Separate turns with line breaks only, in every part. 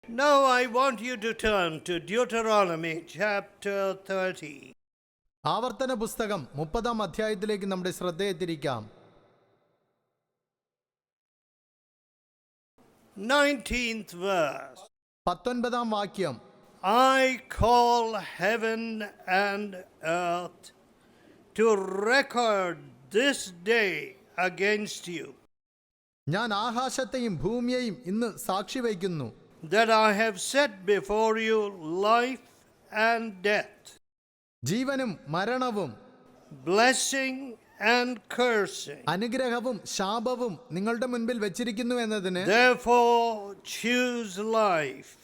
Now I want you to turn to Deuteronomy chapter 30.
ആവർത്തന പുസ്തകം 30-ാം അധ്യായത്തിലേക്ക് നമ്മുടെ ശ്രദ്ധയെ തിരിക്കാം.
19th verse.
19-ാം വാക്യം.
I call heaven and earth to record this day against you,
ഞാൻ ആകാശത്തെയും ഭൂമിയെയും ഇന്ന് സാക്ഷി വയ്ക്കുന്നു,
that I have set before you life and death,
ജീവനും മരണവും,
blessing and cursing.
അനുഗ്രഹവും ശാപവും നിങ്ങളുടെ മുൻപിൽ വെച്ചിരിക്കുന്നു എന്നതിന്,
Therefore choose life,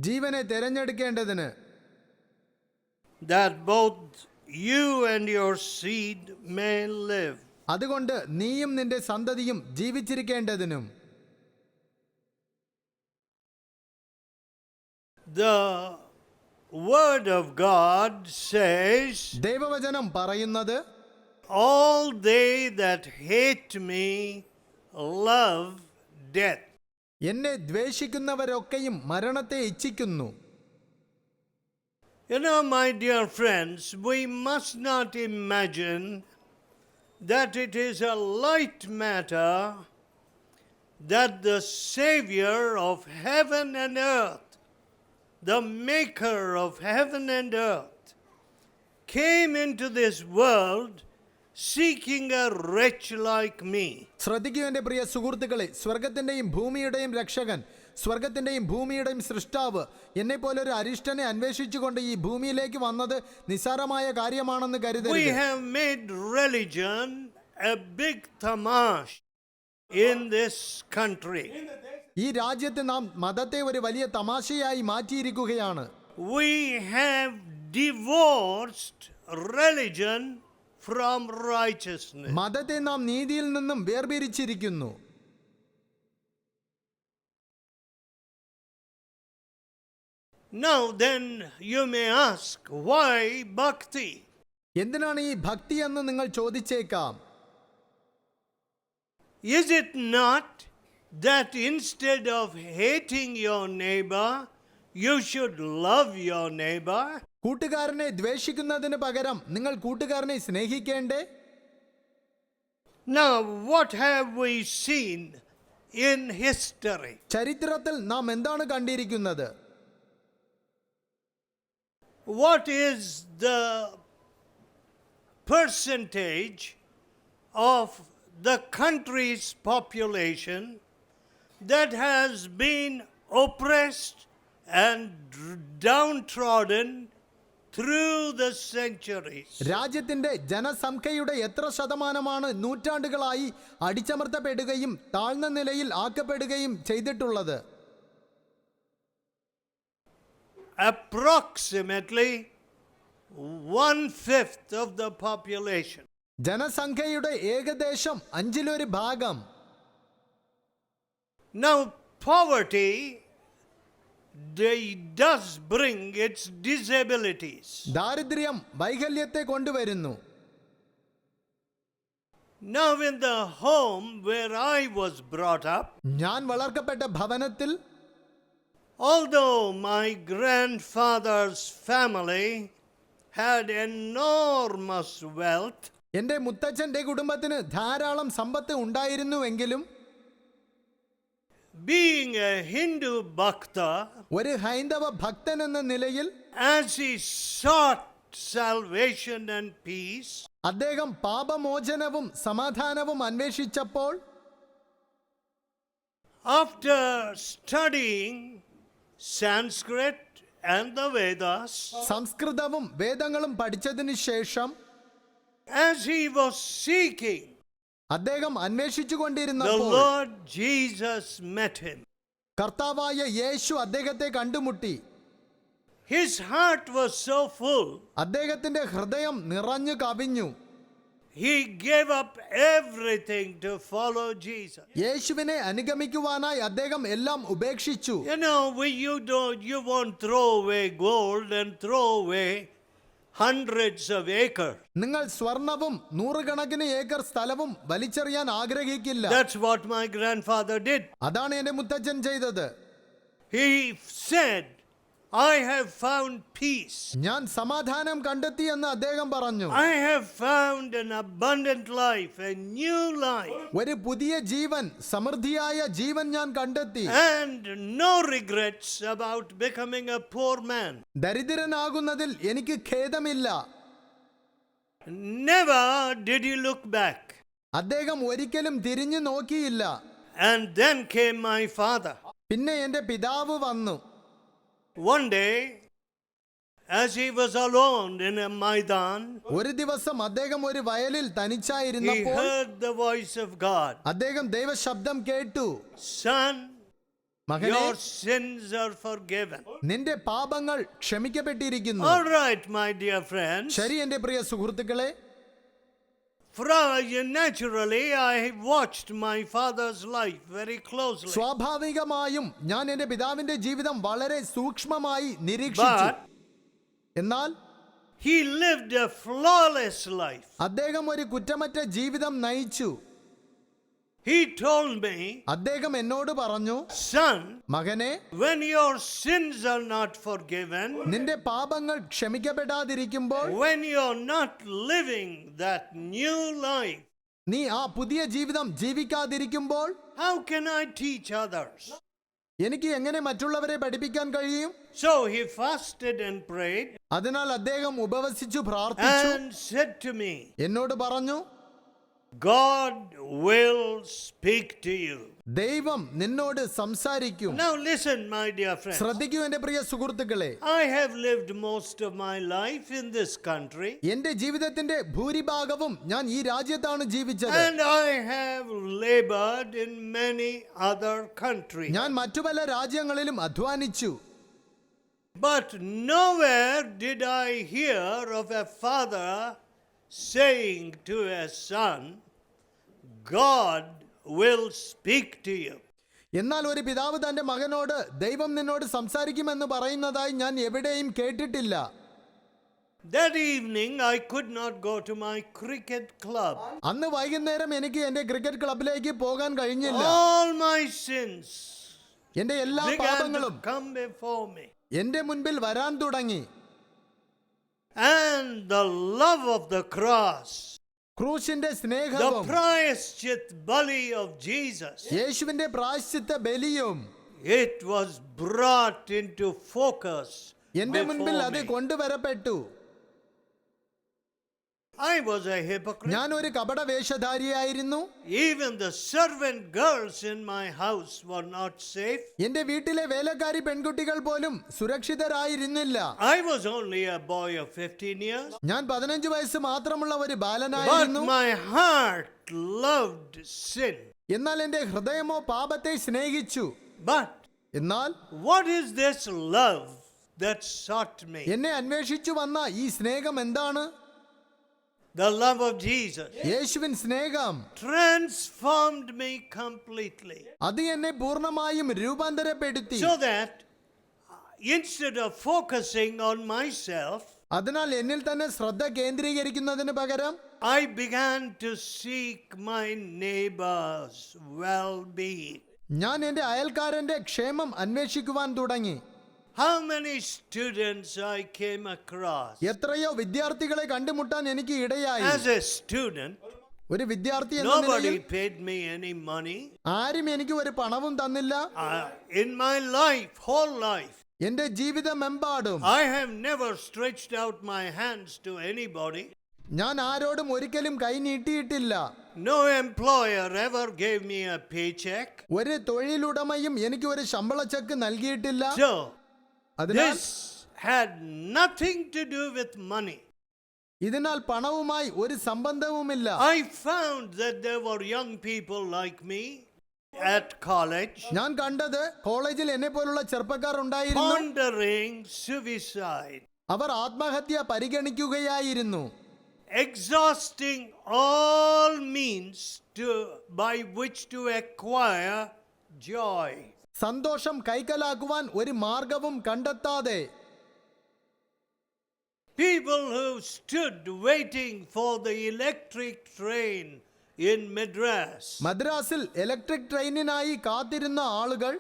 ജീവനെ തിരഞ്ഞെടുക്കേണ്ടതിന്,
that both you and your seed may live.
അതുകൊണ്ട് നീയും നിന്റെ സന്തതിയും ജീവിച്ചിരിക്കേണ്ടതിനും.
The word of God says,
ദൈവവചനം പറയുന്നത്,
all they that hate me love death.
എന്നെ ദ്വേഷിക്കുന്നവരൊക്കെയും മരണത്തെ ഇച്ഛിക്കുന്നു.
You know, my dear friends, we must not imagine that it is a light matter that the Savior of heaven and earth, the maker of heaven and earth, came into this world seeking a wretch like me.
ശ്രദ്ധിക്കൂ എൻ്റെ പ്രിയ സുഹൃത്തുക്കളെ, സ്വർഗത്തിൻ്റെയും ഭൂമിയുടെയും രക്ഷകൻ, സ്വർഗത്തിൻ്റെയും ഭൂമിയുടെയും സൃഷ്ടാവ് എന്നെപ്പോലൊരു അരിഷ്ടനെ അന്വേഷിച്ചുകൊണ്ട് ഈ ഭൂമിയിലേക്ക് വന്നത് നിസ്സാരമായ കാര്യമാണെന്ന്
We
കരുതരുത്.
have made religion a big tamash in this country.
ഈ രാജ്യത്ത് നാം മതത്തെ ഒരു വലിയ തമാശയായി മാറ്റിയിരിക്കുകയാണ്.
We have divorced religion from righteousness.
മതത്തെ നാം നീതിയിൽ നിന്നും വേർപിരിച്ചിരിക്കുന്നു.
Now then you may ask, why bhakti?
എന്തിനാണ് ഈ ഭക്തി എന്ന് നിങ്ങൾ ചോദിച്ചേക്കാം.
Is it not that instead of hating your neighbor, you should love your neighbor?
കൂട്ടുകാരനെ ദ്വേഷിക്കുന്നതിന് പകരം നിങ്ങൾ കൂട്ടുകാരനെ സ്നേഹിക്കേണ്ടേ?
Now what have we seen in history?
ചരിത്രത്തിൽ നാം എന്താണ് കണ്ടിരിക്കുന്നത്?
What is the percentage of the country's population that has been oppressed and downtrodden through the centuries?
രാജ്യത്തിന്റെ ജനസംഖ്യയുടെ എത്ര ശതമാനമാണ് നൂറ്റാണ്ടുകളായി അടിച്ചമർത്തപ്പെടുകയും താഴ്ന്ന നിലയിൽ ആക്കപ്പെടുകയും ചെയ്തിട്ടുള്ളത്?
Approximately 1/5 of the population.
ജനസംഖ്യയുടെ ഏകദേശം 1/5.
Now poverty does bring its disabilities.
ദാരിദ്ര്യം വൈകല്യത്തെ കൊണ്ടുവരുന്നു.
Now in the home where I was brought up,
ഞാൻ വളർത്തപ്പെട്ട ഭവനത്തിൽ,
although my grandfather's family had enormous wealth,
എൻ്റെ മുത്തച്ഛൻ്റെ കുടുംബത്തിന് ധാരാളം സമ്പത്ത് ഉണ്ടായിരുന്നുവെങ്കിലും,
being a Hindu bhakta,
ഒരു ഹൈന്ദവ ഭക്തൻ എന്ന നിലയിൽ
as he sought salvation and peace,
അദ്ദേഹം പാപമോചനവും സമാധാനവും അന്വേഷിച്ചപ്പോൾ,
after studying Sanskrit and the Vedas,
സംസ്കൃതവും വേദങ്ങളും പഠിച്ചതിന് ശേഷം,
as he was seeking,
അദ്ദേഹം അന്വേഷിച്ചു
the
കൊണ്ടിരുന്നപ്പോൾ
Lord Jesus met him.
കർത്താവായ യേശു അദ്ദേഹത്തെ കണ്ടുമുട്ടി.
His heart was so full,
അദ്ദേഹത്തിന്റെ ഹൃദയം നിറഞ്ഞു കവിഞ്ഞു.
he gave up everything to follow Jesus.
യേശുവിനെ അനുഗമിക്കുവാനായി അദ്ദേഹം എല്ലാം ഉപേക്ഷിച്ചു.
You know, you won't throw away gold and throw away hundreds of acres.
നിങ്ങൾ സ്വർണവും നൂറുകണക്കിന് ഏക്കർ സ്ഥലവും വലിച്ചെറിയാൻ ആഗ്രഹിക്കില്ല.
That's what my grandfather did.
അതാണ് എന്റെ മുത്തച്ഛൻ ചെയ്തത്.
he said, I have found peace.
ഞാൻ സമാധാനം കണ്ടെത്തി എന്ന് അദ്ദേഹം പറഞ്ഞു.
I have found an abundant life, a new life.
ഒരു പുതിയ ജീവൻ, സമൃദ്ധിയായ ജീവൻ ഞാൻ കണ്ടെത്തി.
And no regrets about becoming a poor man.
ദരിദ്രനാകുന്നതിൽ എനിക്ക് ഖേദമില്ല.
Never did he look back.
അദ്ദേഹം ഒരിക്കലും തിരിഞ്ഞു നോക്കിയില്ല.
And then came my father.
പിന്നെ എൻ്റെ പിതാവ് വന്നു.
One day, as he was alone in a Maidan,
ഒരു ദിവസം അദ്ദേഹം ഒരു വയലിൽ
he
തനിച്ചായിരുന്നപ്പോൾ
heard the voice of God.
അദ്ദേഹം ദൈവശബ്ദം കേട്ടു.
Son,
മകനേ,
your sins are forgiven.
നിന്റെ പാപങ്ങൾ ക്ഷമിക്കപ്പെട്ടിരിക്കുന്നു.
All right, my dear friends.
ശരി എൻ്റെ പ്രിയ സുഹൃത്തുക്കളെ,
Naturally, I watched my father's life very closely.
സ്വാഭാവികമായും ഞാൻ എൻ്റെ പിതാവിന്റെ ജീവിതം വളരെ സൂക്ഷ്മമായി നിരീക്ഷിച്ചു.
But
എന്നാൽ
he lived a flawless life.
അദ്ദേഹം ഒരു കുറ്റമറ്റ ജീവിതം നയിച്ചു.
He told me,
അദ്ദേഹം എന്നോട് പറഞ്ഞു,
son,
മകനെ,
when your sins are not forgiven,
നിന്റെ പാപങ്ങൾ ക്ഷമിക്കപ്പെടാതിരിക്കുമ്പോൾ,
when you're not living that new life,
നീ ആ പുതിയ ജീവിതം ജീവിക്കാതിരിക്കുമ്പോൾ,
how can I teach others?
എനിക്ക് എങ്ങനെ മറ്റുള്ളവരെ പഠിപ്പിക്കാൻ കഴിയും?
So he fasted and prayed
അതിനാൽ അദ്ദേഹം ഉപവസിച്ചു പ്രാർത്ഥിച്ചു.
and said to me,
എന്നോട് പറഞ്ഞു,
God will speak to you.
ദൈവം നിന്നോട് സംസാരിക്കും.
Now listen, my dear friends.
ശ്രദ്ധിക്കൂ എൻ്റെ പ്രിയ സുഹൃത്തുക്കളെ,
I have lived most of my life in this country.
എന്റെ ജീവിതത്തിന്റെ ഭൂരിഭാഗവും ഞാൻ ഈ രാജ്യത്താണ് ജീവിച്ചത്.
And I have labored in many other countries.
ഞാൻ മറ്റു പല രാജ്യങ്ങളിലും അധ്വാനിച്ചു.
But nowhere did I hear of a father saying to a son, God will speak to you.
എന്നാൽ ഒരു പിതാവ് തന്റെ മകനോട് ദൈവം നിന്നോട് സംസാരിക്കുമെന്ന് പറയുന്നതായി ഞാൻ എവിടെയും കേട്ടിട്ടില്ല.
That evening I could not go to my cricket club.
അന്ന് വൈകുന്നേരം എനിക്ക് എന്റെ ക്രിക്കറ്റ് ക്ലബിലേക്ക് പോകാൻ കഴിഞ്ഞില്ല.
All my sins
എന്റെ എല്ലാ
began
പാപങ്ങളും
to come before me.
എന്റെ മുൻപിൽ വരാൻ തുടങ്ങി.
And the love of the cross,
ക്രൂശിന്റെ
the
സ്നേഹവും
prayashchit bali of Jesus,
യേശുവിന്റെ പ്രായശ്ചിത്ത ബലിയും
it was brought into focus
എന്റെ മുൻപിൽ
before
അത്
me.
കൊണ്ടുവരപ്പെട്ടു.
I was a hypocrite.
ഞാൻ ഒരു കപട വേഷധാരിയായിരുന്നു.
Even the servant girls in my house were not safe.
എന്റെ വീട്ടിലെ വേലക്കാരി പെൺകുട്ടികൾ പോലും സുരക്ഷിതരായിരുന്നില്ല.
I was only a boy of 15 years.
ഞാൻ 15 വയസ്സ് മാത്രമുള്ള ഒരു
But
ബാലനായിരുന്നു.
my heart loved sin.
എന്നാൽ എന്റെ ഹൃദയമോ പാപത്തെ സ്നേഹിച്ചു.
But
എന്നാൽ
what is this love that sought me?
എന്നെ അന്വേഷിച്ചു വന്ന ഈ സ്നേഹം എന്താണ്?
The love of Jesus
യേശുവിൻ സ്നേഹം
transformed me completely.
അത് എന്നെ പൂർണ്ണമായും രൂപാന്തരപ്പെടുത്തി.
So that instead of focusing on myself,
അതിനാൽ എന്നിൽ തന്നെ ശ്രദ്ധ കേന്ദ്രീകരിക്കുന്നതിന് പകരം
I began to seek my neighbor's well-being.
ഞാൻ എന്റെ അയൽക്കാരന്റെ ക്ഷേമം അന്വേഷിക്കുവാൻ തുടങ്ങി.
How many students I came across.
എത്രയോ വിദ്യാർത്ഥികളെ കണ്ടുമുട്ടാൻ എനിക്ക് ഇടയായി.
As a student,
ഒരു വിദ്യാർത്ഥി എന്ന
nobody
നിലയിൽ
paid me any money.
ആരും എനിക്ക് ഒരു പണവും തന്നില്ല.
In my life, whole life,
എന്റെ ജീവിതമെമ്പാടും
I have never stretched out my hands to anybody.
ഞാൻ ആരോടും ഒരിക്കലും കൈ നീട്ടിയിട്ടില്ല.
No employer ever gave me a paycheck.
ഒരു തൊഴിലുടമയും എനിക്ക് ഒരു ശമ്പള ചെക്ക് നൽകിയിട്ടില്ല.
So,
അതിനാൽ
this had nothing to do with money.
ഇതിനാൽ പണവുമായി ഒരു സംബന്ധവുമില്ല.
I found that there were young people like me at college
ഞാൻ കണ്ടത് കോളേജിൽ എന്നെ പോലുള്ള ചെറുപ്പക്കാർ ഉണ്ടായിരുന്നു.
pondering suicide,
അവർ ആത്മഹത്യ പരിഗണിക്കുകയായിരുന്നു.
exhausting all means by which to acquire joy.
സന്തോഷം കൈക്കലാക്കുവാൻ ഒരു മാർഗവും കണ്ടെത്താതെ
People who stood waiting for the electric train in Madras.
മദ്രാസിൽ ഇലക്ട്രിക് ട്രെയിനിനായി കാത്തിരുന്ന ആളുകൾ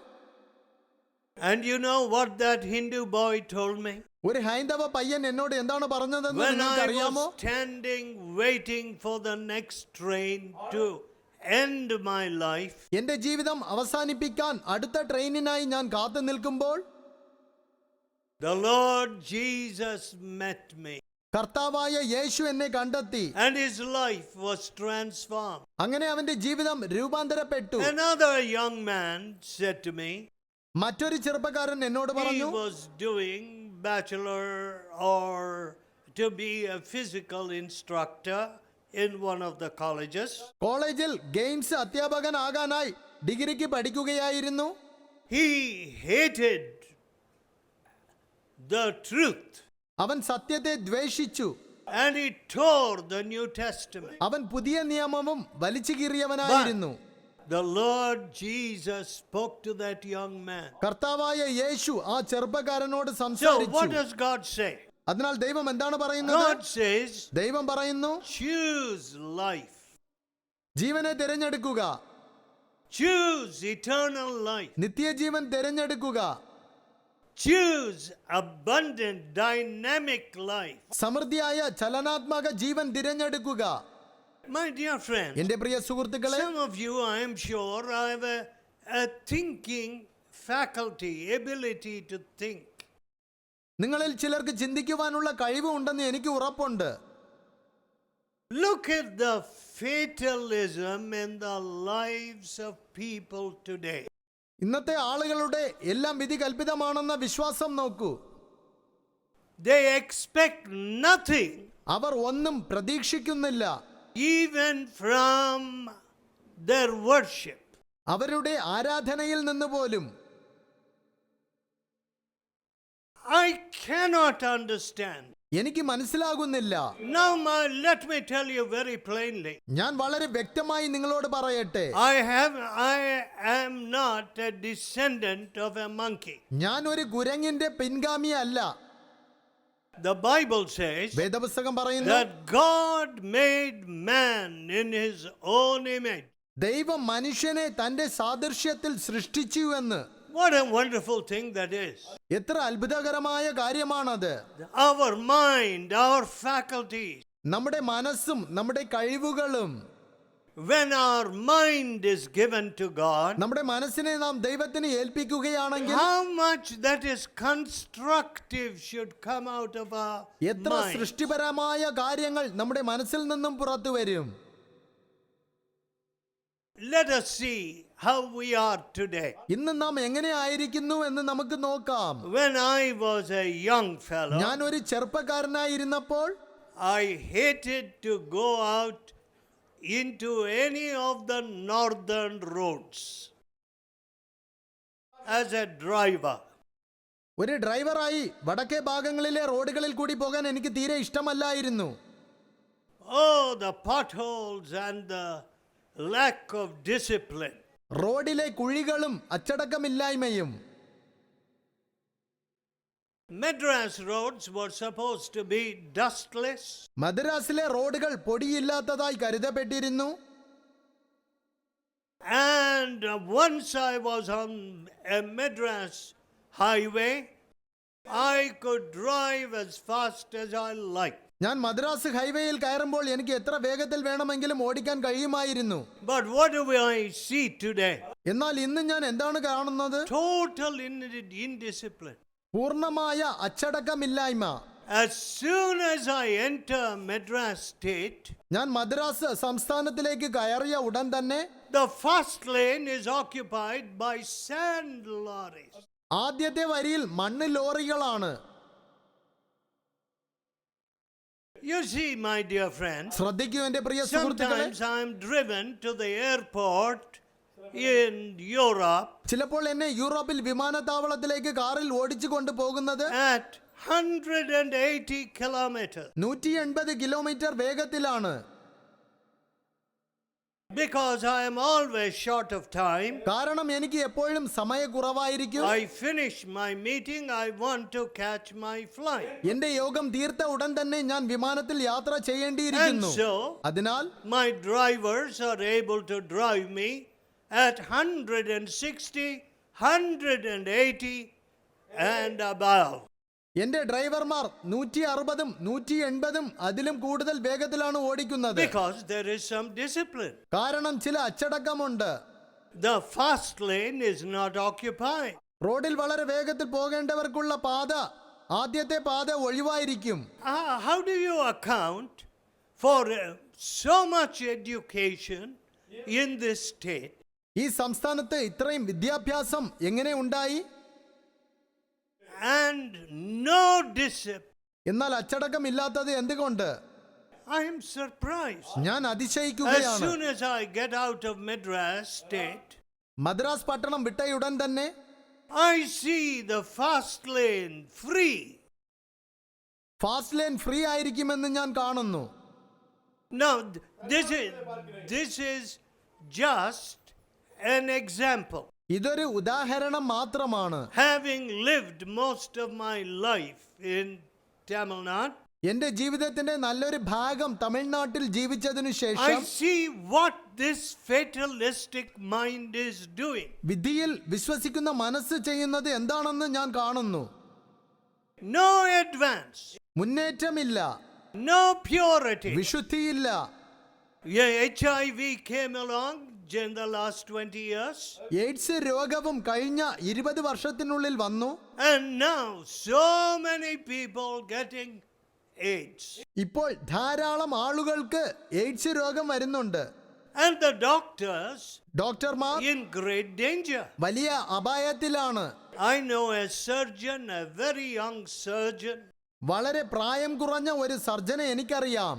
And you know what that Hindu boy told me?
ഒരു ഹൈന്ദവ പയ്യൻ എന്നോട് എന്താണ് പറഞ്ഞതെന്ന്
When
നിങ്ങൾക്ക്
I
അറിയാമോ?
was standing waiting for the next train to end my life,
എന്റെ ജീവിതം അവസാനിപ്പിക്കാൻ അടുത്ത ട്രെയിനിനായി ഞാൻ കാത്തു നിൽക്കുമ്പോൾ
the Lord Jesus met me,
കർത്താവായ യേശു എന്നെ കണ്ടെത്തി.
and his life was transformed.
അങ്ങനെ അവന്റെ ജീവിതം രൂപാന്തരപ്പെട്ടു.
Another young man said to me,
മറ്റൊരു ചെറുപ്പക്കാരൻ എന്നോട്
he
പറഞ്ഞു,
was doing bachelor or to be a physical instructor in one of the colleges.
കോളേജിൽ ഗെയിംസ് അധ്യാപകനാകാനായി ഡിഗ്രിക്ക് പഠിക്കുകയായിരുന്നു.
He hated the truth
അവൻ സത്യത്തെ ദ്വേഷിച്ചു.
and he tore the New Testament.
അവൻ പുതിയ നിയമവും വലിച്ചു കീറിയവനായിരുന്നു.
The Lord Jesus spoke to that young man.
കർത്താവായ യേശു ആ ചെറുപ്പക്കാരനോട്
So what
സംസാരിച്ചു.
does God say?
അതിനാൽ ദൈവം എന്താണ് പറയുന്നത്?
God says,
ദൈവം പറയുന്നു,
choose life.
ജീവനെ തിരഞ്ഞെടുക്കുക,
Choose eternal life.
നിത്യജീവൻ തിരഞ്ഞെടുക്കുക,
Choose abundant, dynamic life.
സമൃദ്ധിയായ ചലനാത്മക ജീവൻ തിരഞ്ഞെടുക്കുക.
My dear friend,
എന്റെ പ്രിയ സുഹൃത്തുക്കളെ,
some of you, I am sure, have a thinking faculty, ability to think.
നിങ്ങളിൽ ചിലർക്ക് ചിന്തിക്കുവാനുള്ള കഴിവ് ഉണ്ടെന്ന് എനിക്ക് ഉറപ്പുണ്ട്.
Look at the fatalism in the lives of people today.
ഇന്നത്തെ ആളുകളുടെ എല്ലാം വിധി കൽപ്പിതമാണെന്ന വിശ്വാസം നോക്കൂ.
They expect nothing,
അവർ ഒന്നും പ്രതീക്ഷിക്കുന്നില്ല,
even from their worship.
അവരുടെ ആരാധനയിൽ നിന്ന് പോലും.
I cannot understand.
എനിക്ക് മനസ്സിലാകുന്നില്ല.
Now, let me tell you very plainly.
ഞാൻ വളരെ വ്യക്തമായി നിങ്ങളോട് പറയട്ടെ,
I am not a descendant of a monkey.
ഞാൻ ഒരു കുരങ്ങിന്റെ പിൻഗാമിയല്ല.
The Bible says
വേദപുസ്തകം പറയുന്നു,
that God made man in his own image.
ദൈവം മനുഷ്യനെ തന്റെ സാദൃശ്യത്തിൽ സൃഷ്ടിച്ചു എന്ന്.
What a wonderful thing that is.
എത്ര അത്ഭുതകരമായ കാര്യമാണത്.
Our mind, our faculties.
നമ്മുടെ മനസ്സും നമ്മുടെ കഴിവുകളും.
When our mind is given to God,
നമ്മുടെ മനസ്സിനെ നാം ദൈവത്തിന് ഏൽപ്പിക്കുകയാണെങ്കിൽ
how much that is constructive should come out of our
എത്ര
mind.
സൃഷ്ടിപരമായ കാര്യങ്ങൾ നമ്മുടെ മനസ്സിൽ നിന്നും പുറത്തു വരും.
Let us see how we are today.
ഇന്ന് നാം എങ്ങനെ ആയിരിക്കുന്നു എന്ന് നമുക്ക് നോക്കാം.
When I was a young fellow,
ഞാൻ ഒരു ചെറുപ്പക്കാരനായിരുന്നപ്പോൾ
I hated to go out into any of the northern roads as a driver.
ഒരു ഡ്രൈവറായി വടക്കേ ഭാഗങ്ങളിലെ റോഡുകളിൽ കൂടി പോകാൻ എനിക്ക് തീരെ ഇഷ്ടമല്ലായിരുന്നു.
Oh, the potholes and the lack of discipline.
റോഡിലെ കുഴികളും അച്ചടക്കമില്ലായ്മയും.
Madras roads were supposed to be dustless.
മദ്രാസിലെ റോഡുകൾ പൊടിയില്ലാത്തതായി കരുതപ്പെട്ടിരുന്നു.
And once I was on a Madras highway, I could drive as fast as I liked.
ഞാൻ മദ്രാസ് ഹൈവേയിൽ കയറുമ്പോൾ എനിക്ക് എത്ര വേഗത്തിൽ വേണമെങ്കിലും ഓടിക്കാൻ കഴിയുമായിരുന്നു.
But what do I see today?
എന്നാൽ ഇന്ന് ഞാൻ എന്താണ് കാണുന്നത്?
Total indiscipline.
പൂർണ്ണമായ അച്ചടക്കമില്ലായ്മ.
As soon as I enter Madras state,
ഞാൻ മദ്രാസ് സംസ്ഥാനത്തിലേക്ക് കയറിയ ഉടൻ തന്നെ
the first lane is occupied by sand lorries.
ആദ്യത്തെ വരിയിൽ മണ്ണ് ലോറികളാണ്.
You see, my dear friends,
ശ്രദ്ധിക്കൂ എന്റെ പ്രിയ സുഹൃത്തുക്കളെ,
sometimes I am driven to the airport in Europe
ചിലപ്പോൾ എന്നെ യൂറോപ്പിൽ വിമാനത്താവളത്തിലേക്ക് കാറിൽ ഓടിച്ചു കൊണ്ടുപോകുന്നത്
at 180 kilometers
180 കിലോമീറ്റർ വേഗത്തിലാണ്.
because I am always short of time.
കാരണം എനിക്ക് എപ്പോഴും സമയക്കുറവായിരിക്കും.
I finish my meeting, I want to catch my flight.
എന്റെ യോഗം തീർത്ത ഉടൻ തന്നെ ഞാൻ വിമാനത്തിൽ യാത്ര
And
ചെയ്യേണ്ടിയിരിക്കുന്നു.
so,
അതിനാൽ
my drivers are able to drive me at 160 180 and above.
എന്റെ ഡ്രൈവർമാർ 160-ഉം 180-ഉം അതിലും കൂടുതൽ വേഗത്തിലാണ് ഓടിക്കുന്നത്.
Because there is some discipline.
കാരണം ചില അച്ചടക്കമുണ്ട്.
The fast lane is not occupied.
റോഡിൽ വളരെ വേഗത്തിൽ പോകേണ്ടവർക്കുള്ള പാത, ആദ്യത്തെ പാത ഒഴിവായിരിക്കും.
How do you account for so much education in this state?
ഈ സംസ്ഥാനത്ത് ഇത്രയും വിദ്യാഭ്യാസം എങ്ങനെ ഉണ്ടായി?
And no discipline.
എന്നാൽ അച്ചടക്കമില്ലാത്തത് എന്തുകൊണ്ട്?
I am surprised.
ഞാൻ
As
അതിശയിക്കുകയാണ്.
soon as I get out of Madras state,
Madras പട്ടണം വിട്ടയുടൻ തന്നെ
I see the fast lane free.
Fast line free ആയിരിക്കുമെന്ന് ഞാൻ കാണുന്നു.
Now, this is just an example.
ഇതൊരു ഉദാഹരണം മാത്രമാണ്.
Having lived most of my life in Tamil Nadu,
എന്റെ ജീവിതത്തിന്റെ നല്ലൊരു ഭാഗം തമിഴ്നാട്ടിൽ ജീവിച്ചതിനു
I
ശേഷം
see what this fatalistic mind is doing.
വിധിയിൽ വിശ്വസിക്കുന്ന മനസ്സ് ചെയ്യുന്നത് എന്താണെന്ന് ഞാൻ കാണുന്നു.
No advance,
മുന്നേറ്റമില്ല,
no purity.
വിശുദ്ധിയില്ല.
Yeah, HIV came along in the last 20 years.
AIDS രോഗവും കഴിഞ്ഞ 20 വർഷത്തിനുള്ളിൽ വന്നു.
And now so many people getting AIDS.
ഇപ്പോൾ ധാരാളം ആളുകൾക്ക് എയ്ഡ്സ് രോഗം വരുന്നുണ്ട്.
And the doctors
ഡോക്ടർമാർ
in great danger.
വലിയ അപായത്തിലാണ്.
I know a surgeon, a very young surgeon.
വളരെ പ്രായം കുറഞ്ഞ ഒരു സർജനെ എനിക്കറിയാം.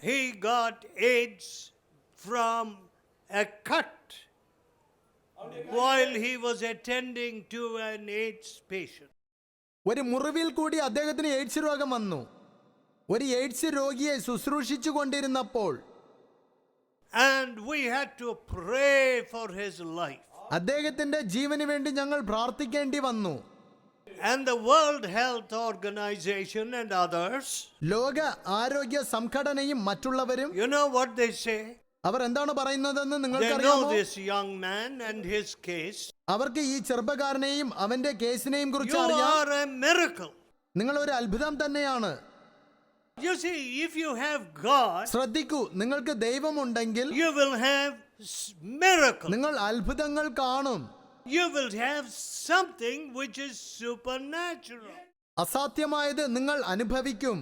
He got AIDS from a cut while he was attending to an AIDS patient.
ഒരു മുറിവിൽ കൂടി അദ്ദേഹത്തിന് എയ്ഡ്സ് രോഗം വന്നു. ഒരു എയ്ഡ്സ് രോഗിയെ ശുശ്രൂഷിച്ചു കൊണ്ടിരുന്നപ്പോൾ
And we had to pray for his life.
അദ്ദേഹത്തിന്റെ ജീവന് വേണ്ടി ഞങ്ങൾ പ്രാർത്ഥിക്കേണ്ടി വന്നു.
And the World Health Organization and others,
ലോക ആരോഗ്യ സംഘടനയും മറ്റുള്ളവരും
you know what they say?
അവർ എന്താണ് പറയുന്നതെന്ന്
They
നിങ്ങൾക്കറിയാമോ?
know this young man and his case.
അവർക്ക് ഈ ചെറുപ്പക്കാരനെയും അവന്റെ കേസിനെയും കുറിച്ച്
You
അറിയാം.
are a miracle.
നിങ്ങൾ ഒരു അത്ഭുതം തന്നെയാണ്.
You see, if you have God,
ശ്രദ്ധിക്കൂ, നിങ്ങൾക്ക് ദൈവമുണ്ടെങ്കിൽ
you will have miracles.
നിങ്ങൾ അത്ഭുതങ്ങൾ കാണും.
You will have something which is supernatural.
അസാധ്യമായത് നിങ്ങൾ അനുഭവിക്കും.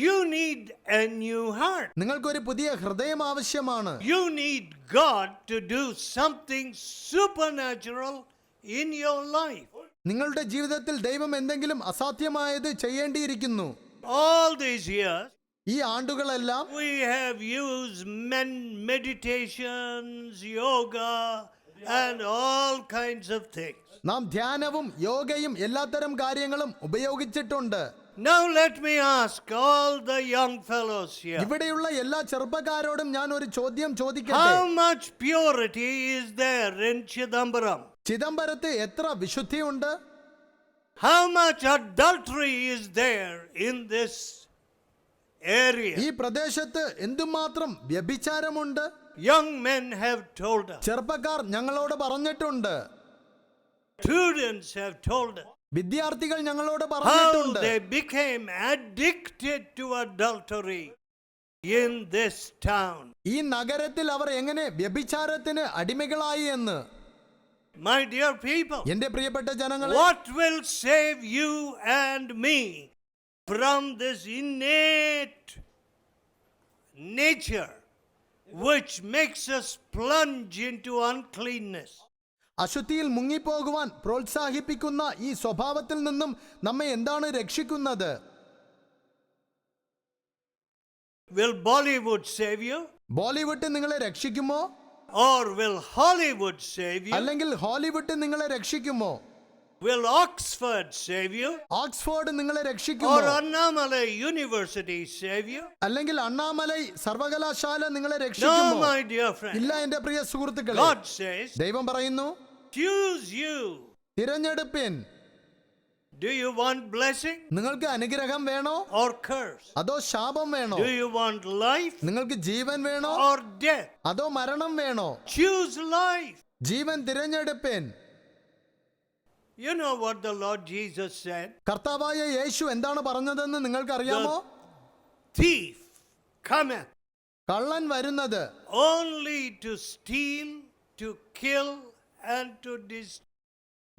You need a new heart.
നിങ്ങൾക്കൊരു പുതിയ ഹൃദയം ആവശ്യമാണ്.
You need God to do something supernatural in your life.
നിങ്ങളുടെ ജീവിതത്തിൽ ദൈവം എന്തെങ്കിലും അസാധ്യമായത് ചെയ്യേണ്ടിയിരിക്കുന്നു.
All these years,
ഈ ആണ്ടുകളെല്ലാം
we have used meditations, yoga, and all kinds of things.
നാം ധ്യാനവും യോഗയും എല്ലാത്തരം കാര്യങ്ങളും ഉപയോഗിച്ചിട്ടുണ്ട്.
Now let me ask all the young fellows here.
ഇവിടെയുള്ള എല്ലാ ചെറുപ്പക്കാരോടും ഞാൻ ഒരു ചോദ്യം ചോദിക്കട്ടെ.
How much purity is there in Chidambaram?
ചിദംബരത്ത് എത്ര വിശുദ്ധിയുണ്ട്?
How much adultery is there in this area?
ഈ പ്രദേശത്ത് എന്തുമാത്രം വ്യഭിചാരമുണ്ട്?
Young men have told us.
ചെറുപ്പക്കാർ ഞങ്ങളോട് പറഞ്ഞിട്ടുണ്ട്.
Students have told us
വിദ്യാർത്ഥികൾ ഞങ്ങളോട്
how
പറഞ്ഞിട്ടുണ്ട്.
they became addicted to adultery in this town.
ഈ നഗരത്തിൽ അവർ എങ്ങനെ വ്യഭിചാരത്തിന് അടിമകളായി എന്ന്.
My dear people,
എന്റെ പ്രിയപ്പെട്ട ജനങ്ങളെ,
what will save you and me from this innate nature which makes us plunge into uncleanness?
അശുദ്ധിയിൽ മുങ്ങിപ്പോകുവാൻ പ്രോത്സാഹിപ്പിക്കുന്ന ഈ സ്വഭാവത്തിൽ നിന്നും നമ്മെ എന്താണ് രക്ഷിക്കുന്നത്?
Will Bollywood save you?
Bollywood നിങ്ങളെ രക്ഷിക്കുമോ?
Or will Hollywood save you?
അല്ലെങ്കിൽ ഹോളിവുഡ് നിങ്ങളെ രക്ഷിക്കുമോ?
Will Oxford save you?
Oxford നിങ്ങളെ രക്ഷിക്കുമോ?
Or Annamalai University save you?
അല്ലെങ്കിൽ അണ്ണാമലൈ സർവകലാശാല നിങ്ങളെ
No,
രക്ഷിക്കുമോ?
my dear friend.
ഇല്ല എന്റെ പ്രിയ സുഹൃത്തുക്കളെ.
God says,
ദൈവം പറയുന്നു,
choose you.
തിരഞ്ഞെടുപ്പിൻ.
Do you want blessing
നിങ്ങൾക്ക് അനുഗ്രഹം വേണോ
or curse?
അതോ ശാപം വേണോ?
Do you want life
നിങ്ങൾക്ക് ജീവൻ വേണോ
or death?
അതോ മരണം വേണോ?
Choose life.
Jeevan തിരഞ്ഞെടുപ്പിൻ.
You know what the Lord Jesus said?
കർത്താവായ യേശു എന്താണ് പറഞ്ഞതെന്ന് നിങ്ങൾക്കറിയാമോ?
Thief cometh
കള്ളൻ വരുന്നത്
only to steal, to kill, and to destroy.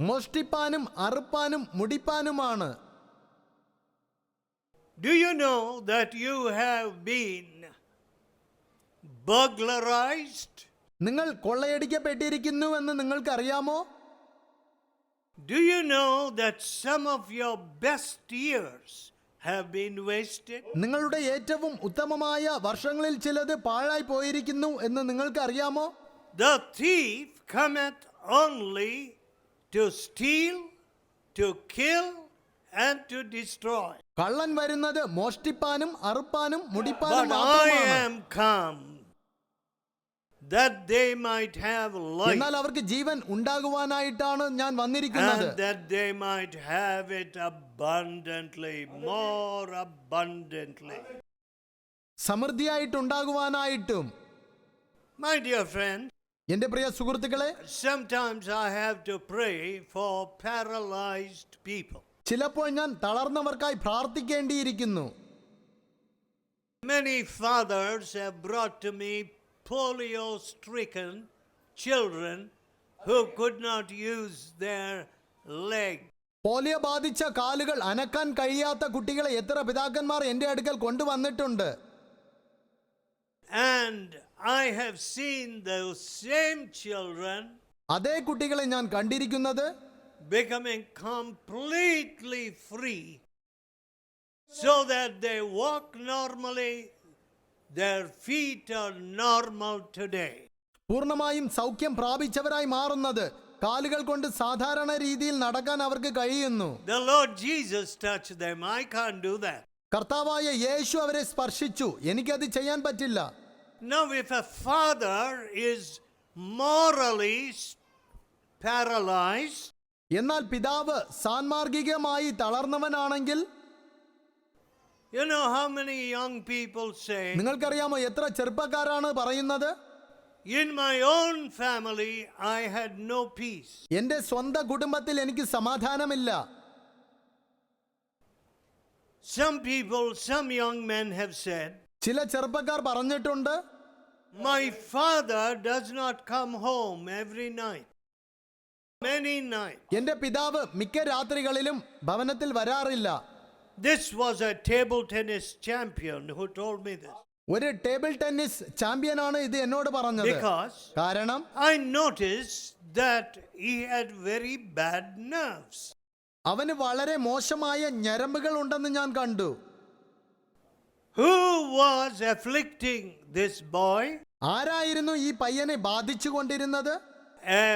മോഷ്ടിപ്പാനും അറുപ്പാനും മുടിപ്പാനുമാണ്.
Do you know that you have been burglarized?
നിങ്ങൾ കൊള്ളയടിക്കപ്പെട്ടിരിക്കുന്നുവെന്ന് നിങ്ങൾക്കറിയാമോ?
Do you know that some of your best years have been wasted?
നിങ്ങളുടെ ഏറ്റവും ഉത്തമമായ വർഷങ്ങളിൽ ചിലത് പാഴായി പോയിരിക്കുന്നു എന്ന് നിങ്ങൾക്കറിയാമോ?
The thief cometh only to steal, to kill, and to destroy.
കള്ളൻ വരുന്നത് മോഷ്ടിപ്പാനും അറുപ്പാനും മുടിപ്പാനും
But I
മാത്രമാണ്.
am come that they might have life,
എന്നാൽ അവർക്ക് ജീവൻ ഉണ്ടാകുവാനായിട്ടാണ് ഞാൻ വന്നിരിക്കുന്നത്.
and that they might have it abundantly, more abundantly.
സമൃദ്ധിയായിട്ടുണ്ടാകുവാനായിട്ടും.
My dear friend,
എന്റെ പ്രിയ സുഹൃത്തുക്കളെ,
sometimes I have to pray for paralyzed people.
ചിലപ്പോൾ ഞാൻ തളർന്നവർക്കായി പ്രാർത്ഥിക്കേണ്ടിയിരിക്കുന്നു.
Many fathers have brought to me polio-stricken children who could not use their leg.
Polio ബാധിച്ച കാലുകൾ അനക്കാൻ കഴിയാത്ത കുട്ടികളെ എത്ര പിതാക്കന്മാർ എന്റെ അടുക്കൽ കൊണ്ടുവന്നിട്ടുണ്ട്.
And I have seen those same children
അതേ കുട്ടികളെ ഞാൻ കണ്ടിരിക്കുന്നത്
becoming completely free so that they walk normally, their feet are normal today.
പൂർണ്ണമായും സൗഖ്യം പ്രാപിച്ചവരായി മാറുന്നത് കാലുകൾ കൊണ്ട് സാധാരണ രീതിയിൽ നടക്കാൻ അവർക്ക് കഴിയുന്നു.
The Lord Jesus touched them. I can't do that.
കർത്താവായ യേശു അവരെ സ്പർശിച്ചു. എനിക്കത് ചെയ്യാൻ പറ്റില്ല.
Now, if a father is morally paralyzed,
എന്നാൽ പിതാവ് സാൻമാർഗികമായി തളർന്നവനാണെങ്കിൽ,
you know how many young people say,
നിങ്ങൾക്കറിയാമോ എത്ര ചെറുപ്പക്കാരാണ് പറയുന്നത്,
in my own family I had no peace.
എന്റെ സ്വന്തം കുടുംബത്തിൽ എനിക്ക് സമാധാനമില്ല.
Some people, some young men have said,
ചില ചെറുപ്പക്കാർ പറഞ്ഞിട്ടുണ്ട്,
my father does not come home every night, many nights.
എന്റെ പിതാവ് മിക്ക രാത്രികളിലും ഭവനത്തിൽ വരാറില്ല.
This was a table tennis champion who told me this.
ഒരു ടേബിൾ ടെന്നീസ് ചാമ്പ്യനാണ് ഇത് എന്നോട് പറഞ്ഞത്.
Because
കാരണം
I noticed that he had very bad nerves.
അവന് വളരെ മോശമായ ഞരമ്പുകൾ ഉണ്ടെന്ന് ഞാൻ കണ്ടു.
Who was afflicting this boy?
ആരായിരുന്നു ഈ പയ്യനെ ബാധിച്ചു കൊണ്ടിരുന്നത്?
A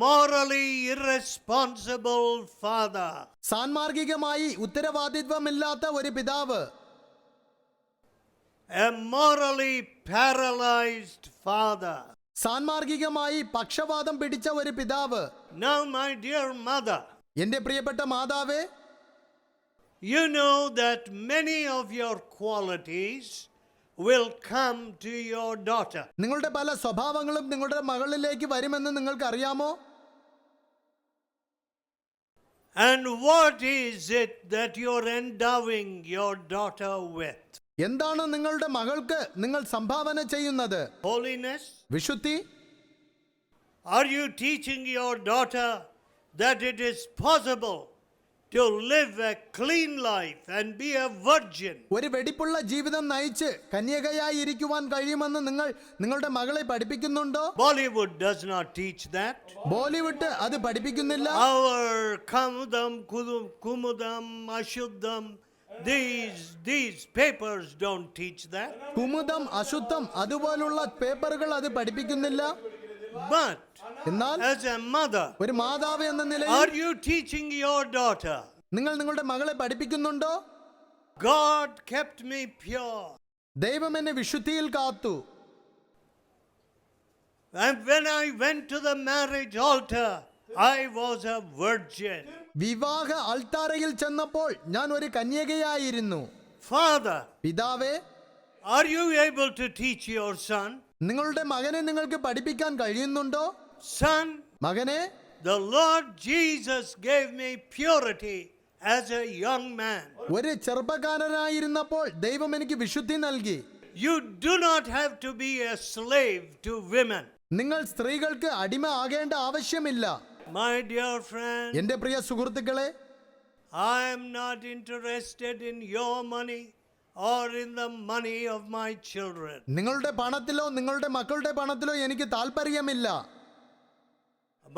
morally irresponsible father.
സാൻമാർഗികമായി ഉത്തരവാദിത്വമില്ലാത്ത ഒരു പിതാവ്.
A morally paralyzed father.
സാൻമാർഗികമായി പക്ഷവാതം പിടിച്ച ഒരു പിതാവ്.
Now, my dear mother,
എന്റെ പ്രിയപ്പെട്ട മാതാവേ,
you know that many of your qualities will come to your daughter.
നിങ്ങളുടെ പല സ്വഭാവങ്ങളും നിങ്ങളുടെ മകളിലേക്ക് വരുമെന്ന് നിങ്ങൾക്ക് അറിയാമോ?
And what is it that you're endowing your daughter with?
എന്താണ് നിങ്ങളുടെ മകൾക്ക് നിങ്ങൾ സംഭാവന ചെയ്യുന്നത്?
Holiness?
വിശുദ്ധി?
Are you teaching your daughter that it is possible to live a clean life and be a virgin?
ഒരു വെടിപ്പുള്ള ജീവിതം നയിച്ച് കന്യകയായി ഇരിക്കുവാൻ കഴിയുമെന്ന് നിങ്ങൾ നിങ്ങളുടെ മകളെ പഠിപ്പിക്കുന്നുണ്ടോ?
Bollywood does not teach that.
Bollywood അത് പഠിപ്പിക്കുന്നില്ല.
Our Kamudam, Kumudam, Ashuddham, these papers don't teach that.
കുമുദം, അശുദ്ധം അതുപോലുള്ള പേപ്പറുകൾ അത് പഠിപ്പിക്കുന്നില്ല.
But
എന്നാൽ
as a mother,
ഒരു മാതാവ് എന്ന നിലയിൽ
are you teaching your daughter,
നിങ്ങൾ നിങ്ങളുടെ മകളെ പഠിപ്പിക്കുന്നുണ്ടോ?
God kept me pure,
ദൈവം എന്നെ വിശുദ്ധിയിൽ കാത്തു.
and when I went to the marriage altar, I was a virgin.
വിവാഹ അൾത്താരയിൽ ചെന്നപ്പോൾ ഞാൻ ഒരു കന്യകയായിരുന്നു.
Father,
പിതാവേ,
are you able to teach your son?
നിങ്ങളുടെ മകനെ നിങ്ങൾക്ക് പഠിപ്പിക്കാൻ കഴിയുന്നുണ്ടോ?
Son,
മകനെ,
The Lord Jesus gave me purity as a young man.
ഒരു ചെറുപ്പക്കാരനായിരുന്നപ്പോൾ ദൈവം എനിക്ക് വിശുദ്ധി നൽകി.
You do not have to be a slave to women.
നിങ്ങൾ സ്ത്രീകൾക്ക് അടിമ ആകേണ്ട ആവശ്യമില്ല.
My dear friend,
എന്റെ പ്രിയ സുഹൃത്തുക്കളെ,
I am not interested in your money or in the money of my children.
നിങ്ങളുടെ പണത്തിലോ നിങ്ങളുടെ മക്കളുടെ പണത്തിലോ എനിക്ക് താല്പര്യമില്ല.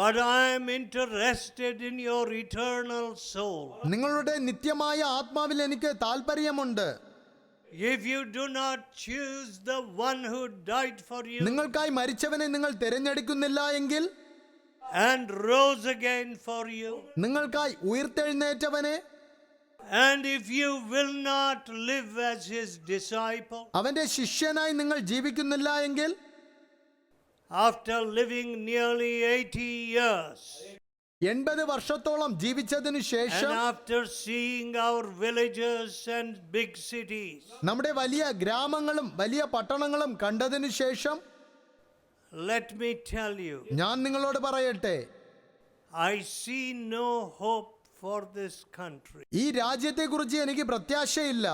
But I am interested in your eternal soul.
നിങ്ങളുടെ നിത്യമായ ആത്മാവിൽ എനിക്ക് താല്പര്യമുണ്ട്.
If you do not choose the one who died for you
നിങ്ങൾക്കായി മരിച്ചവനെ നിങ്ങൾ തിരഞ്ഞെടുക്കുന്നില്ല എങ്കിൽ,
and rose again for you,
നിങ്ങൾക്കായി ഉയർത്തെഴുന്നേറ്റവനെ,
and if you will not live as his disciple,
അവന്റെ ശിഷ്യനായി നിങ്ങൾ ജീവിക്കുന്നില്ല എങ്കിൽ,
after living nearly 80 years,
80 വർഷത്തോളം ജീവിച്ചതിനു ശേഷം,
and after seeing our villages and big cities,
നമ്മുടെ വലിയ ഗ്രാമങ്ങളും വലിയ പട്ടണങ്ങളും കണ്ടതിനു ശേഷം,
let me tell you,
ഞാൻ നിങ്ങളോട് പറയട്ടെ,
I see no hope for this country.
ഈ രാജ്യത്തെക്കുറിച്ച് എനിക്ക് പ്രത്യാശയില്ല.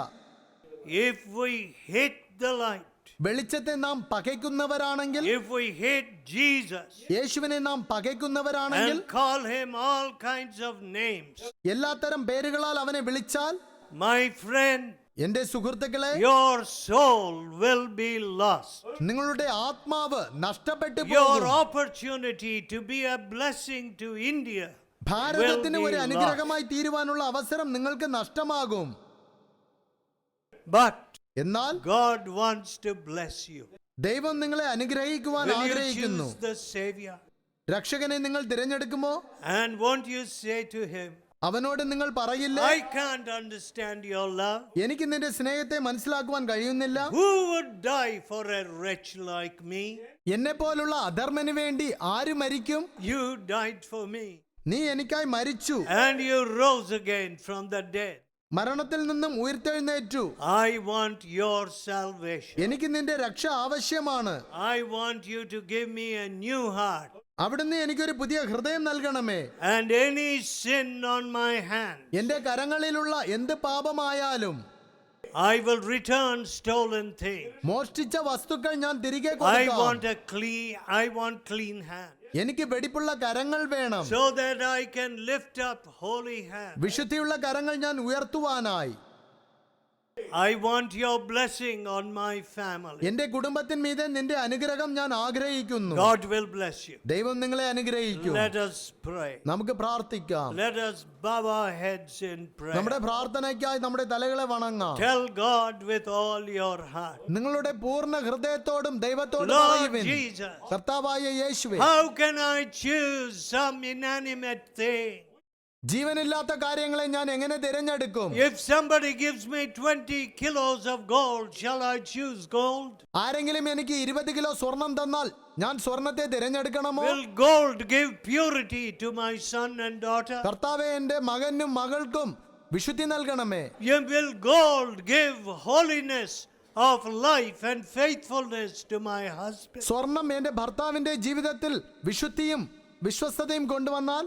If we hate the light,
വെളിച്ചത്തെ നാം പകയ്ക്കുന്നവരാണെങ്കിൽ,
if we hate Jesus
യേശുവിനെ നാം പകയ്ക്കുന്നവരാണെങ്കിൽ,
and call him all kinds of names,
എല്ലാത്തരം പേരുകളാൽ അവനെ വിളിച്ചാൽ,
my friend,
എന്റെ സുഹൃത്തുക്കളെ,
your soul will be lost.
നിങ്ങളുടെ ആത്മാവ് നഷ്ടപ്പെട്ടു
Your
പോകും.
opportunity to be a blessing to India
ഭാരതത്തിന്
will
ഒരു
be
അനുഗ്രഹമായി
lost.
തീരുവാനുള്ള അവസരം നിങ്ങൾക്ക് നഷ്ടമാകും.
But
എന്നാൽ
God wants to bless you.
ദൈവം നിങ്ങളെ അനുഗ്രഹിക്കുവാൻ
Will you
ആഗ്രഹിക്കുന്നു.
choose the Savior?
രക്ഷകനെ നിങ്ങൾ തിരഞ്ഞെടുക്കുമോ?
And won't you say to him,
അവനോട് നിങ്ങൾ പറയില്ലേ,
I can't understand your love.
എനിക്ക് നിന്റെ സ്നേഹത്തെ മനസ്സിലാക്കുവാൻ കഴിയുന്നില്ല.
Who would die for a wretch like me?
എന്നെ പോലുള്ള അധർമ്മന് വേണ്ടി ആര് മരിക്കും?
You died for me.
നീ എനിക്കായി മരിച്ചു,
And you rose again from the dead.
മരണത്തിൽ നിന്നും ഉയർത്തെഴുന്നേറ്റു.
I want your salvation.
എനിക്ക് നിന്റെ രക്ഷ ആവശ്യമാണ്.
I want you to give me a new heart.
അവിടുന്ന് എനിക്കൊരു പുതിയ ഹൃദയം നൽകണമേ.
And any sin on my hand,
എന്റെ കരങ്ങളിലുള്ള എന്ത് പാപമായാലും,
I will return stolen things.
മോഷ്ടിച്ച വസ്തുക്കൾ ഞാൻ തിരികെ
I
കൊടുക്കാം.
want clean hands,
എനിക്ക് വെടിപ്പുള്ള കരങ്ങൾ വേണം.
so that I can lift up holy hands.
വിശുദ്ധിയുള്ള കരങ്ങൾ ഞാൻ ഉയർത്തുവാനായി.
I want your blessing on my family.
എന്റെ കുടുംബത്തിന്മീതെ നിന്റെ അനുഗ്രഹം ഞാൻ ആഗ്രഹിക്കുന്നു.
God will bless you.
ദൈവം നിങ്ങളെ അനുഗ്രഹിക്കും.
Let us pray.
നമുക്ക് പ്രാർത്ഥിക്കാം.
Let us bow our heads in prayer.
നമ്മുടെ പ്രാർത്ഥനയ്ക്കായി നമ്മുടെ തലകളെ വണങ്ങാം.
Tell God with all your heart,
നിങ്ങളുടെ പൂർണ്ണ ഹൃദയത്തോടും ദൈവത്തോടും
Lord
പറയുവിൻ,
Jesus,
കർത്താവായ യേശുവേ,
how can I choose some inanimate thing?
ജീവനില്ലാത്ത കാര്യങ്ങളെ ഞാൻ എങ്ങനെ തിരഞ്ഞെടുക്കും?
If somebody gives me 20 kilos of gold, shall I choose gold?
ആരെങ്കിലും എനിക്ക് 20 കിലോ സ്വർണം തന്നാൽ ഞാൻ സ്വർണത്തെ തിരഞ്ഞെടുക്കണമോ?
Will gold give purity to my son and daughter?
കർത്താവേ, എന്റെ മകനും മകൾക്കും വിശുദ്ധി നൽകണമേ.
Will gold give holiness of life and faithfulness to my husband?
സ്വർണം എന്റെ ഭർത്താവിന്റെ ജീവിതത്തിൽ വിശുദ്ധിയും വിശ്വസ്തതയും കൊണ്ടുവന്നാൽ,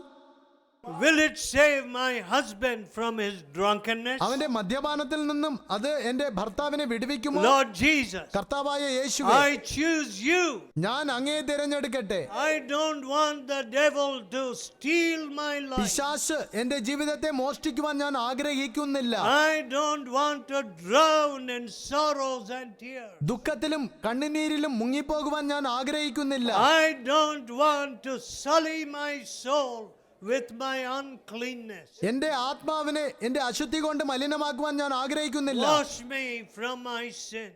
Will it save my husband from his drunkenness?
അവന്റെ മദ്യപാനത്തിൽ നിന്നും അത് എന്റെ ഭർത്താവിനെ വിടുവിക്കുമോ?
Lord Jesus,
കർത്താവായ യേശുവേ,
I choose you.
ഞാൻ അങ്ങയെ തിരഞ്ഞെടുക്കട്ടെ.
I don't want the devil to steal my life.
പിശാച് എന്റെ ജീവിതത്തെ മോഷ്ടിക്കുവാൻ ഞാൻ ആഗ്രഹിക്കുന്നില്ല.
I don't want to drown in sorrows and tears.
ദുഃഖത്തിലും കണ്ണുനീരിലും മുങ്ങിപ്പോകുവാൻ ഞാൻ ആഗ്രഹിക്കുന്നില്ല.
I don't want to sully my soul with my uncleanness.
എന്റെ ആത്മാവിനെ എന്റെ അശുദ്ധി കൊണ്ട് മലിനമാക്കുവാൻ ഞാൻ ആഗ്രഹിക്കുന്നില്ല.
Wash me from my sin.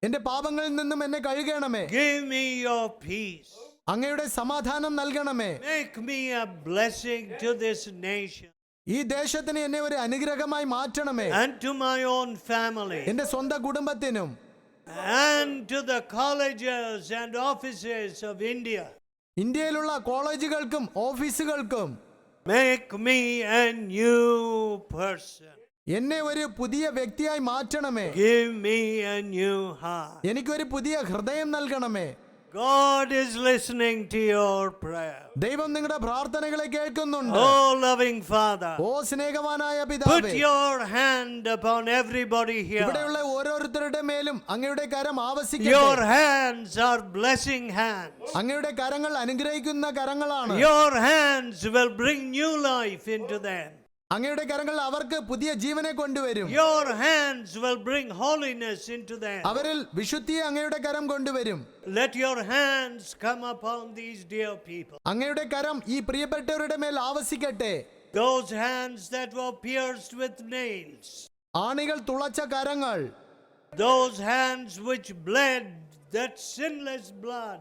എന്റെ പാപങ്ങളിൽ നിന്നും എന്നെ കഴുകണമേ.
Give me your peace.
അങ്ങയുടെ സമാധാനം നൽകണമേ.
Make me a blessing to this nation
ഈ ദേശത്തിന് എന്നെ ഒരു അനുഗ്രഹമായി മാറ്റണമേ.
and to my own family
എന്റെ സ്വന്തം കുടുംബത്തിനും
and to the colleges and offices of India.
ഇന്ത്യയിലുള്ള കോളേജുകൾക്കും ഓഫീസുകൾക്കും
Make me a new person.
എന്നെ ഒരു പുതിയ വ്യക്തിയായി മാറ്റണമേ.
Give me a new heart.
എനിക്കൊരു പുതിയ ഹൃദയം നൽകണമേ.
God is listening to your prayer.
ദൈവം നിങ്ങളുടെ പ്രാർത്ഥനകളെ കേൾക്കുന്നുണ്ട്.
Oh, loving Father,
ഓ സ്നേഹവാനായ
put
പിതാവേ,
your hand upon everybody here.
ഇവിടെയുള്ള ഓരോരുത്തരുടെ മേലും അങ്ങയുടെ കരം
Your
ആവസിക്കട്ടെ.
hands are blessing hands.
അങ്ങയുടെ കരങ്ങൾ അനുഗ്രഹിക്കുന്ന കരങ്ങളാണ്.
Your hands will bring new life into them.
അങ്ങയുടെ കരങ്ങൾ അവർക്ക് പുതിയ ജീവനെ കൊണ്ടുവരും.
Your hands will bring holiness into them.
അവരിൽ വിശുദ്ധിയെ അങ്ങയുടെ കരം കൊണ്ടുവരും.
Let your hands come upon these dear people.
അങ്ങയുടെ കരം ഈ പ്രിയപ്പെട്ടവരുടെ മേൽ ആവസിക്കട്ടെ.
Those hands that were pierced with nails.
ആണികൾ തുളച്ച കരങ്ങൾ.
Those hands which bled that sinless blood.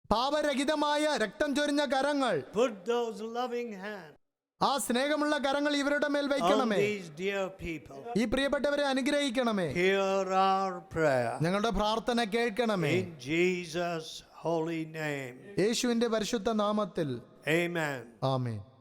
പാപരഹിതമായ രക്തം ചൊരിഞ്ഞ കരങ്ങൾ.
Put those loving hands
ആ സ്നേഹമുള്ള കരങ്ങൾ ഇവരുടെ മേൽ
on
വയ്ക്കണമേ.
these dear people.
ഈ പ്രിയപ്പെട്ടവരെ അനുഗ്രഹിക്കണമേ.
Hear our prayer.
ഞങ്ങളുടെ പ്രാർത്ഥന കേൾക്കണമേ.
In Jesus' holy name.
യേശുവിന്റെ പരിശുദ്ധ നാമത്തിൽ
Amen.
ആമേൻ.